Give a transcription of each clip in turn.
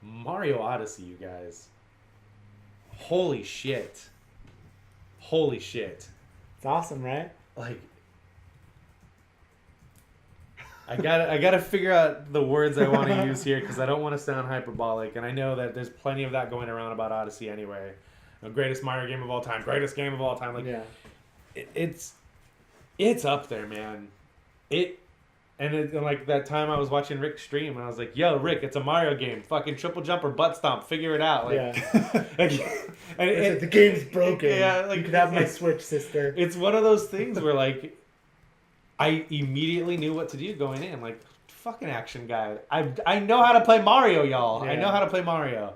Mario Odyssey, you guys. Holy shit. Holy shit. It's awesome, right? Like, I gotta figure out the words I want to use here because I don't want to sound hyperbolic, and I know that there's plenty of that going around about Odyssey anyway. The greatest Mario game of all time, greatest game of all time. Like, Yeah. it's up there, man. And like that time I was watching Rick stream, and I was like, "Yo, Rick, it's a Mario game. Fucking triple jump or butt stomp. Figure it out." Like, Yeah. and The game's broken. Yeah, like, you could have my Switch, sister. it's one of those things where like I immediately knew what to do going in. Like, fucking action guy. I know how to play Mario, y'all. Yeah. I know how to play Mario.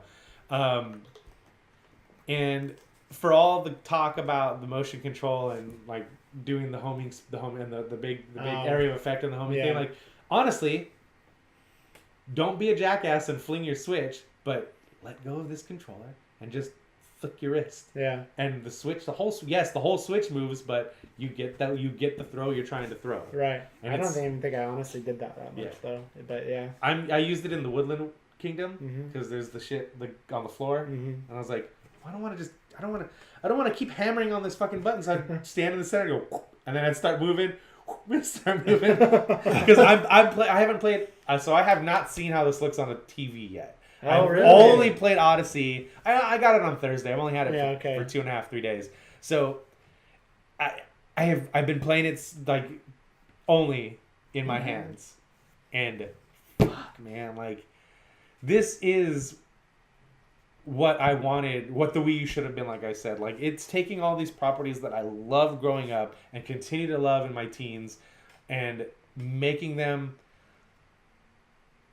And for all the talk about the motion control and like doing the homing and the big area of effect and the homing thing, like, honestly, don't be a jackass and fling your Switch, but let go of this controller and just flick your wrist. Yeah. And the Switch, the whole Switch moves, but you get the throw you're trying to throw. Right. And I don't even think I honestly did that much though. But yeah. I used it in the Woodland Kingdom because there's the shit on the floor, and I was like, I don't want to keep hammering on this fucking button. So I'd stand in the center, and go, and then I'd start moving, because I haven't played, so I have not seen how this looks on a TV yet. I've really? only played Odyssey. I got it on Thursday. I've only had it for 2.5, 3 days. So I've been playing it like only in my hands, and fuck, man, like, this is what I wanted, what the Wii U should have been. Like I said, like, it's taking all these properties that I loved growing up and continue to love in my teens, and making them,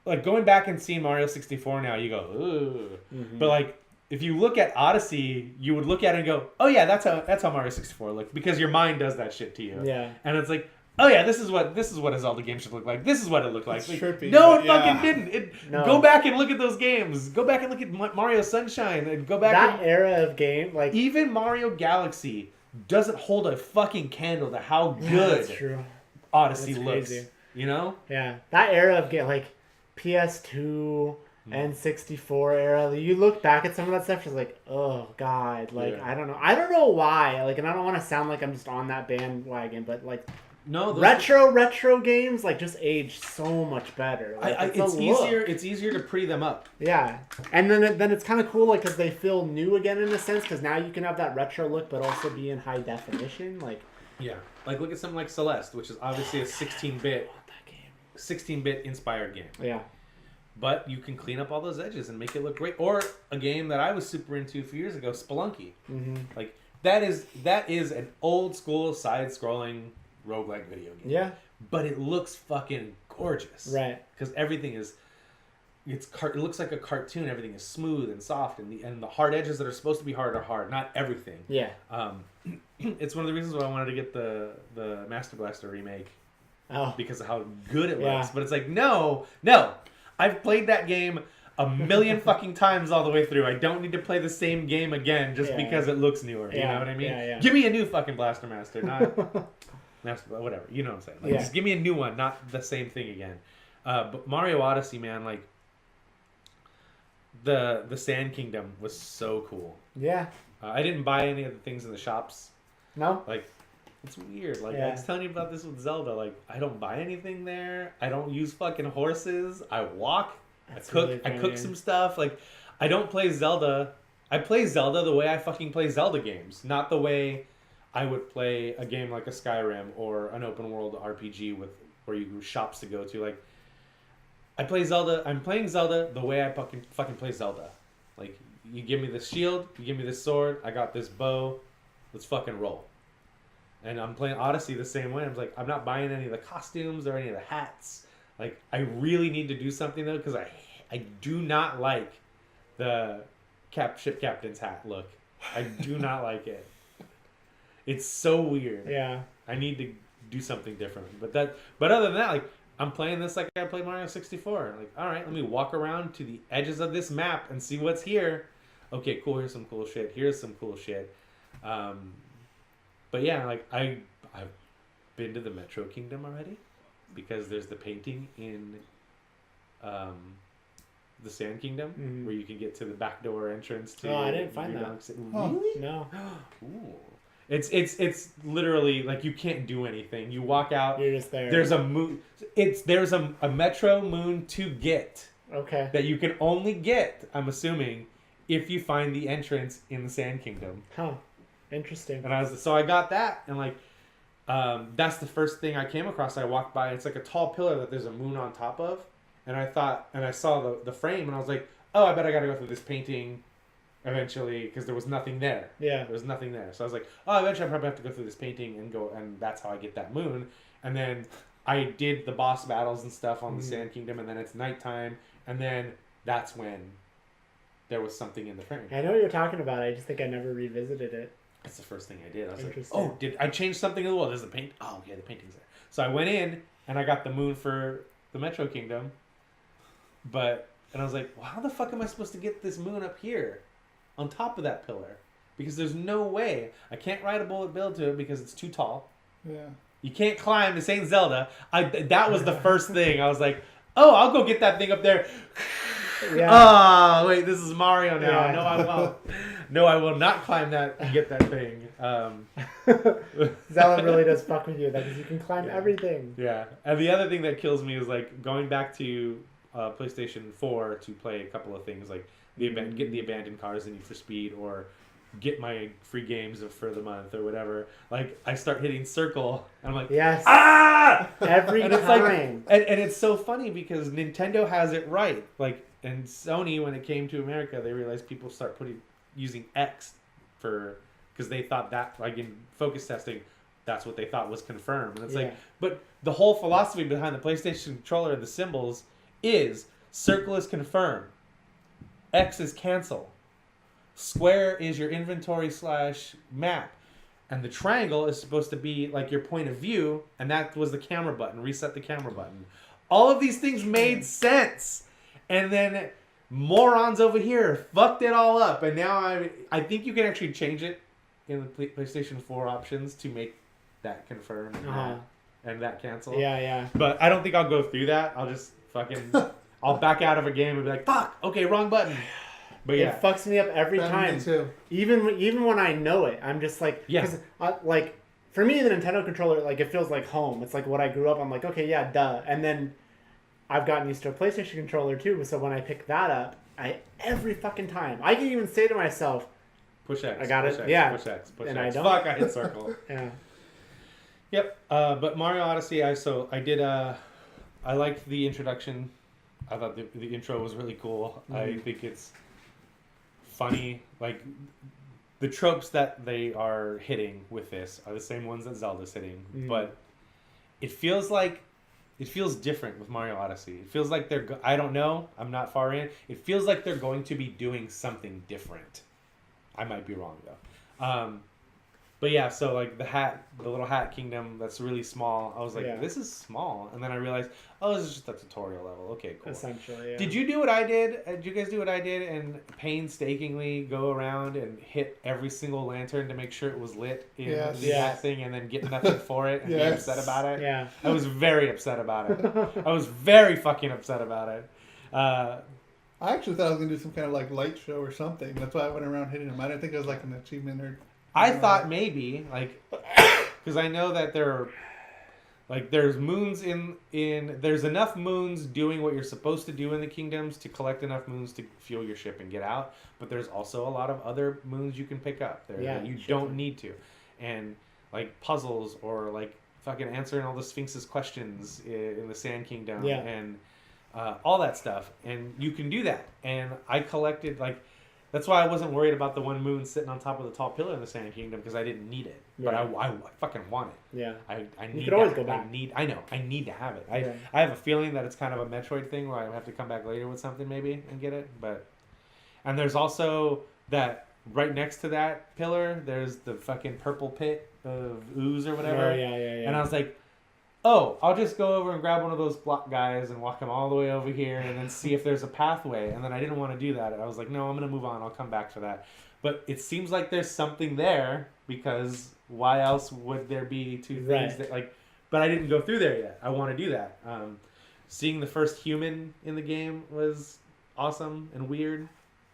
like, going back and seeing Mario 64 now, you go, ooh. But like, if you look at Odyssey, you would look at it and go, oh yeah, that's how Mario 64 looked, because your mind does that shit to you. Yeah. And it's like, oh yeah, this is what a Zelda game should look like. This is what it looked like. It's trippy, no, it but fucking didn't. Go back and look at those games. Go back and look at Mario Sunshine, and go back. That era of game, like, even Mario Galaxy doesn't hold a fucking candle to how good that's true. Odyssey That's looks. crazy. You know? Yeah, that era of game, like PS2 and 64 era. You look back at some of that stuff, just like, oh god, like, I don't know why, like, and I don't want to sound like I'm just on that bandwagon, but like, no, retro games like just age so much better. Like, it's easier to pre them up. Yeah, and then it's kind of cool, like, because they feel new again in a sense, because now you can have that retro look but also be in high definition. Like, yeah, like, look at something like Celeste, which is obviously a 16-bit inspired game. Yeah. But you can clean up all those edges and make it look great. Or a game that I was super into a few years ago, Spelunky. Like, that is an old school side-scrolling roguelike video game. Yeah. But it looks fucking gorgeous. Right. Because everything is, it looks like a cartoon. Everything is smooth and soft, and the hard edges that are supposed to be hard are hard. Not everything. Yeah. It's one of the reasons why I wanted to get the Master Blaster remake. Oh. Because of how good it looks. But it's like, no. I've played that game a million fucking times all the way through. I don't need to play the same game again just because it looks newer. You know what I mean? Yeah. Give me a new fucking Blaster Master, not whatever. You know what I'm saying? Like, just give me a new one, not the same thing again. But Mario Odyssey, man, like, the Sand Kingdom was so cool. Yeah. I didn't buy any of the things in the shops. No. Like, it's weird. Like, I was telling you about this with Zelda. Like, I don't buy anything there. I don't use fucking horses. I walk. That's I cook. Really, I cook some stuff. Like, I don't play Zelda. I play Zelda the way I fucking play Zelda games, not the way I would play a game like a Skyrim or an open world RPG where you shops to go to. Like, I play Zelda. I'm playing Zelda the way I fucking play Zelda. Like, you give me this shield, you give me this sword. I got this bow. Let's fucking roll. And I'm playing Odyssey the same way. I'm like, I'm not buying any of the costumes or any of the hats. Like, I really need to do something, though, because I do not like the ship captain's hat look. I do not like it. It's so weird. Yeah. I need to do something different. But other than that, like, I'm playing this like I played Mario 64. Like, all right, let me walk around to the edges of this map and see what's here. Okay, cool. Here's some cool shit. Here's some cool shit. But yeah, like, I've been to the Metro Kingdom already because there's the painting in the Sand Kingdom, where you can get to the backdoor entrance to. Oh, I didn't find that. Really? No. Ooh. It's literally like you can't do anything. You walk out. You're just there. There's a moon. There's a metro moon to get. Okay. That you can only get, I'm assuming, if you find the entrance in the Sand Kingdom. Huh. Interesting. And I got that, and like, that's the first thing I came across. I walked by. It's like a tall pillar that there's a moon on top of, and I saw the frame, and I was like, oh, I bet I got to go through this painting. Eventually, because there was nothing there. Yeah. There was nothing there. So I was like, oh, eventually I probably have to go through this painting and that's how I get that moon. And then I did the boss battles and stuff on the Sand Kingdom, and then it's nighttime, and then that's when there was something in the frame. I know what you're talking about. I just think I never revisited it. That's the first thing I did. I was like, oh, did I change something as well? There's the paint. Oh, yeah, the painting's there. So I went in, and I got the moon for the Metro Kingdom. And I was like, well, how the fuck am I supposed to get this moon up here? On top of that pillar, because there's no way I can't ride a bullet bill to it because it's too tall. Yeah, you can't climb. This ain't Zelda. That was the first thing. I was like, oh, I'll go get that thing up there. Yeah. Oh wait, this is Mario now. Yeah. No, I won't. No, I will not climb that and get that thing. Zelda really does fuck with you because you can climb everything. Yeah, and the other thing that kills me is like going back to PlayStation 4 to play a couple of things like. Get the abandoned cars in Need for Speed, or get my free games for the month, or whatever. Like I start hitting circle, and I'm like, yes, every and time. It's like, and it's so funny because Nintendo has it right. Like, and Sony, when it came to America, they realized people start using X because they thought that, like in focus testing, that's what they thought was confirmed. And it's like, but the whole philosophy behind the PlayStation controller and the symbols is circle is confirmed. X is cancel. Square is your inventory / map. And the triangle is supposed to be like your point of view. And that was the camera button. Reset the camera button. All of these things made sense. And then morons over here fucked it all up. And now I think you can actually change it in the PlayStation 4 options to make that confirm and that cancel. Yeah. But I don't think I'll go through that. I'll just fucking... I'll back out of a game and be like, fuck, okay, wrong button. But yeah. It fucks me up every time. Me too. Even when I know it, I'm just like, because like for me, the Nintendo controller, like it feels like home. It's like what I grew up. I'm like, okay, yeah, duh. And then I've gotten used to a PlayStation controller too. So when I pick that up, every fucking time, I can even say to myself, push X. I got it. X, yeah. Push X. Push and X. I don't. Fuck, I hit circle. Yeah. Yep. But Mario Odyssey, I liked the introduction. I thought the intro was really cool. I think it's funny. Like, the tropes that they are hitting with this are the same ones that Zelda's hitting. But it feels different with Mario Odyssey. It feels like I don't know. I'm not far in. It feels like they're going to be doing something different. I might be wrong, though. But yeah, so like the little hat kingdom that's really small. I was like, this is small. And then I realized, oh, this is just a tutorial level. Okay, cool. Essentially, yeah. Did you do what I did? Did you guys do what I did and painstakingly go around and hit every single lantern to make sure it was lit in that thing and then get nothing for it and be upset about it? Yeah. I was very upset about it. I was very fucking upset about it. I actually thought I was going to do some kind of like light show or something. That's why I went around hitting them. I didn't think it was like an achievement or... I thought maybe, like, because I know that there's moons there's enough moons doing what you're supposed to do in the kingdoms to collect enough moons to fuel your ship and get out, but there's also a lot of other moons you can pick up there that you don't need to. And, like, puzzles or, like, fucking answering all the Sphinx's questions in the Sand Kingdom and all that stuff. And you can do that. And I collected, like... That's why I wasn't worried about the one moon sitting on top of the tall pillar in the Sand Kingdom because I didn't need it. But I fucking want it. Yeah. I need you could always go back. I know. I need to have it. I have a feeling that it's kind of a Metroid thing where I have to come back later with something maybe and get it. And there's also that right next to that pillar, there's the fucking purple pit of ooze or whatever. Oh, yeah. And I was like, oh, I'll just go over and grab one of those block guys and walk him all the way over here and then see if there's a pathway. And then I didn't want to do that. I was like, no, I'm going to move on. I'll come back for that. But it seems like there's something there because why else would there be two things that like... But I didn't go through there yet. I want to do that. Seeing the first human in the game was awesome and weird.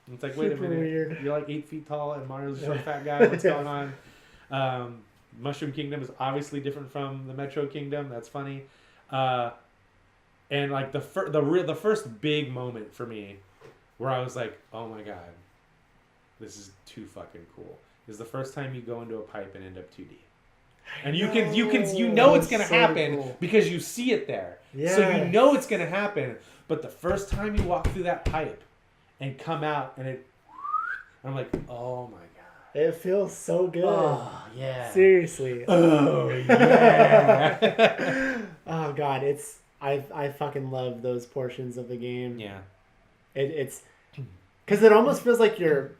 And it's like, wait Super a minute, weird. You're like 8 feet tall and Mario's a short fat guy. What's going on? Mushroom Kingdom is obviously different from the Metro Kingdom. That's funny. And like the first big moment for me, where I was like, oh my god, this is too fucking cool, is the first time you go into a pipe and end up 2D. And you know it's gonna happen cool. Because you see it there. Yes. So you know it's gonna happen. But the first time you walk through that pipe and come out and I'm like, oh my god. It feels so good. Oh yeah. Seriously. Oh yeah. Oh god, I fucking love those portions of the game. Yeah. It's because it almost feels like you're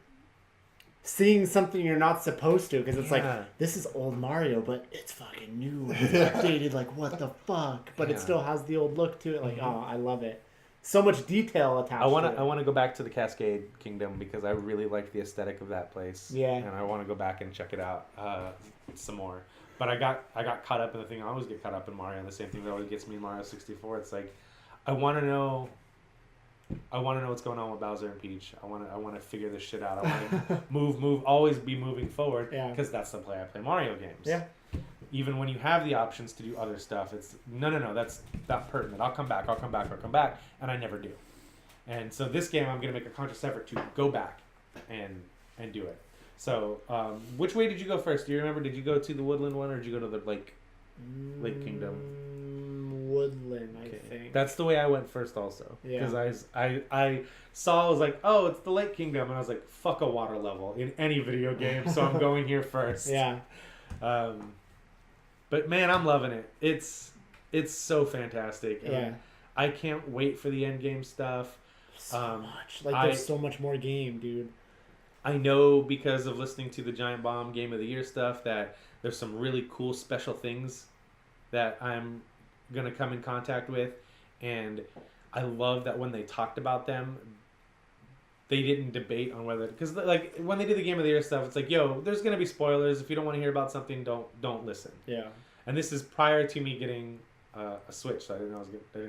seeing something you're not supposed to, because it's like, this is old Mario, but it's fucking new. It's updated, like, what the fuck? But it still has the old look to it. Like, oh, I love it. So much detail attached to it. I want to go back to the Cascade Kingdom because I really like the aesthetic of that place. Yeah. And I want to go back and check it out some more. But I got caught up in the thing I always get caught up in Mario, and the same thing that always gets me in Mario 64. It's like, I want to know what's going on with Bowser and Peach. I want to figure this shit out. I want to move, always be moving forward. Yeah. Because that's the way I play Mario games. Yeah. Even when you have the options to do other stuff, it's no, that's not pertinent. I'll come back, and I never do. And so this game, I'm gonna make a conscious effort to go back and do it. So, which way did you go first? Do you remember? Did you go to the Woodland one, or did you go to the Lake Kingdom? Woodland, I think. That's the way I went first, also. Yeah. Because I saw, I was like, oh, it's the Lake Kingdom, and I was like, fuck a water level in any video game, so I'm going here first. Yeah. But man, I'm loving it. It's so fantastic. Yeah. I can't wait for the end game stuff. So much. Like, there's so much more game, dude. I know because of listening to the Giant Bomb Game of the Year stuff that there's some really cool special things that I'm going to come in contact with. And I love that when they talked about them, they didn't debate on whether... Because like when they did the Game of the Year stuff, it's like, yo, there's going to be spoilers. If you don't want to hear about something, don't listen. Yeah. And this is prior to me getting a Switch, so I didn't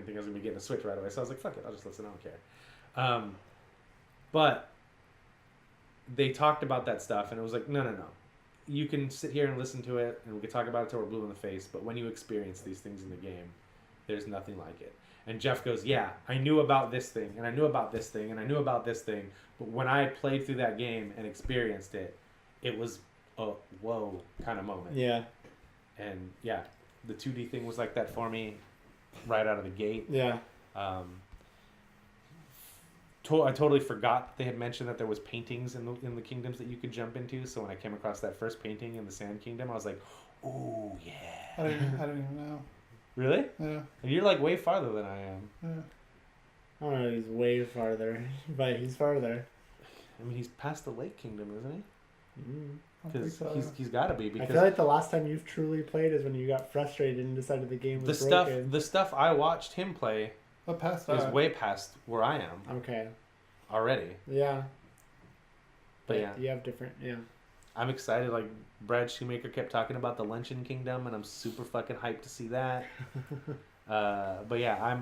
think I was going to be getting a Switch right away. So I was like, fuck it, I'll just listen. I don't care. But they talked about that stuff, and it was like, no. You can sit here and listen to it, and we can talk about it till we're blue in the face, but when you experience these things in the game, there's nothing like it. And Jeff goes, yeah, I knew about this thing, and I knew about this thing, and I knew about this thing, but when I played through that game and experienced it, it was a whoa kind of moment. Yeah. And yeah, the 2D thing was like that for me right out of the gate. Yeah. I totally forgot they had mentioned that there was paintings in the kingdoms that you could jump into. So when I came across that first painting in the Sand Kingdom, I was like, "Oh yeah!" I didn't even know. Really? Yeah. And you're like way farther than I am. Yeah. I don't know. He's way farther, but he's farther. I mean, he's past the Lake Kingdom, isn't he? Because he's got to be. Because I feel like the last time you've truly played is when you got frustrated and decided the game was broken. The stuff I watched him play is way past where I am. Okay. Already. Yeah. But yeah. You have different, yeah. I'm excited. Like, Brad Shoemaker kept talking about the Luncheon Kingdom, and I'm super fucking hyped to see that. But yeah,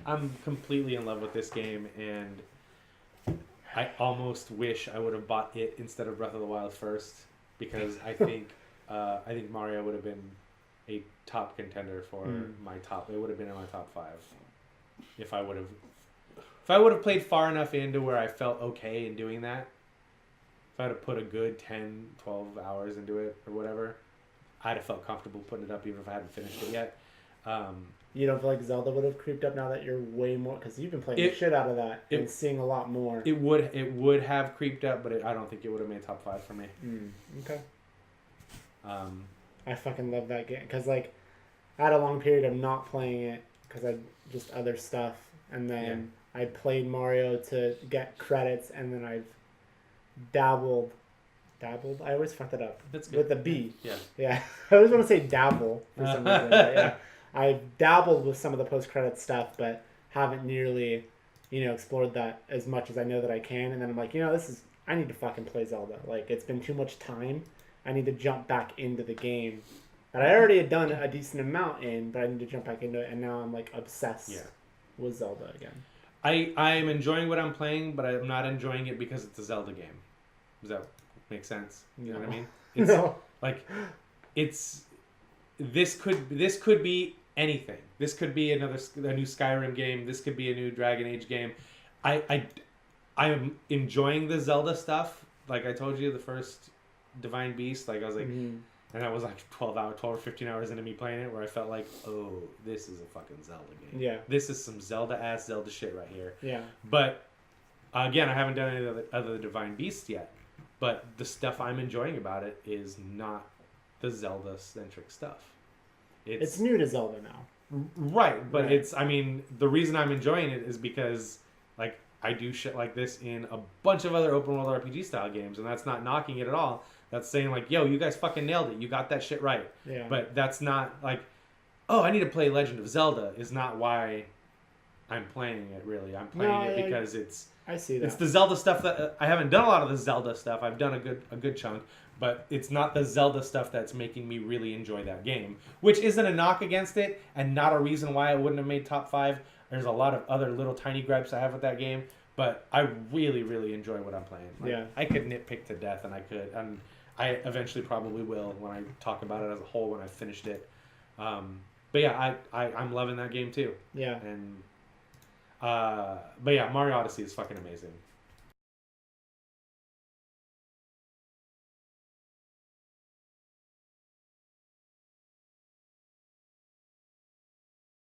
I'm completely in love with this game, and I almost wish I would have bought it instead of Breath of the Wild first, because I think Mario would have been a top contender for my top. It would have been in my top 5 if I would have played far enough into where I felt okay in doing that. If I had put a good 10, 12 hours into it or whatever, I'd have felt comfortable putting it up even if I hadn't finished it yet. You don't feel like Zelda would have creeped up now that you're way more... Because you've been playing the shit out of that and seeing a lot more. It would have creeped up, but I don't think it would have made top 5 for me. Okay. I fucking love that game. Because, like, I had a long period of not playing it because I just other stuff. And then... I played Mario to get credits, and then I've dabbled. Dabbled? I always fuck that up. That's good. With a B. Yeah. Yeah. I always want to say dabble for some reason. But yeah. I've dabbled with some of the post-credit stuff, but haven't nearly, explored that as much as I know that I can. And then I'm like, I need to fucking play Zelda. Like, it's been too much time. I need to jump back into the game that I already had done a decent amount in, but I need to jump back into it, and now I'm, like, obsessed with Zelda again. I'm enjoying what I'm playing, but I'm not enjoying it because it's a Zelda game. Does that make sense? You know what I mean? It's, no. Like, it's this could be anything. This could be a new Skyrim game. This could be a new Dragon Age game. I'm enjoying the Zelda stuff. Like I told you, the first Divine Beast. Like I was like. Mm-hmm. And that was like 12 or 15 hours into me playing it where I felt like, oh, this is a fucking Zelda game. Yeah. This is some Zelda-ass Zelda shit right here. Yeah. But, again, I haven't done any of the other Divine Beasts yet. But the stuff I'm enjoying about it is not the Zelda-centric stuff. It's new to Zelda now. Right. But it's, I mean, the reason I'm enjoying it is because, like, I do shit like this in a bunch of other open-world RPG-style games. And that's not knocking it at all. That's saying like, yo, you guys fucking nailed it. You got that shit right. Yeah. But that's not like, oh, I need to play Legend of Zelda is not why I'm playing it really. I'm playing it because I see that. It's the Zelda stuff that I haven't done a lot of the Zelda stuff. I've done a good chunk, but it's not the Zelda stuff that's making me really enjoy that game, which isn't a knock against it and not a reason why I wouldn't have made top 5. There's a lot of other little tiny gripes I have with that game, but I really, really enjoy what I'm playing. Like, yeah. I could nitpick to death and I eventually probably will when I talk about it as a whole when I've finished it. But yeah, I'm loving that game too. Yeah. And but yeah, Mario Odyssey is fucking amazing.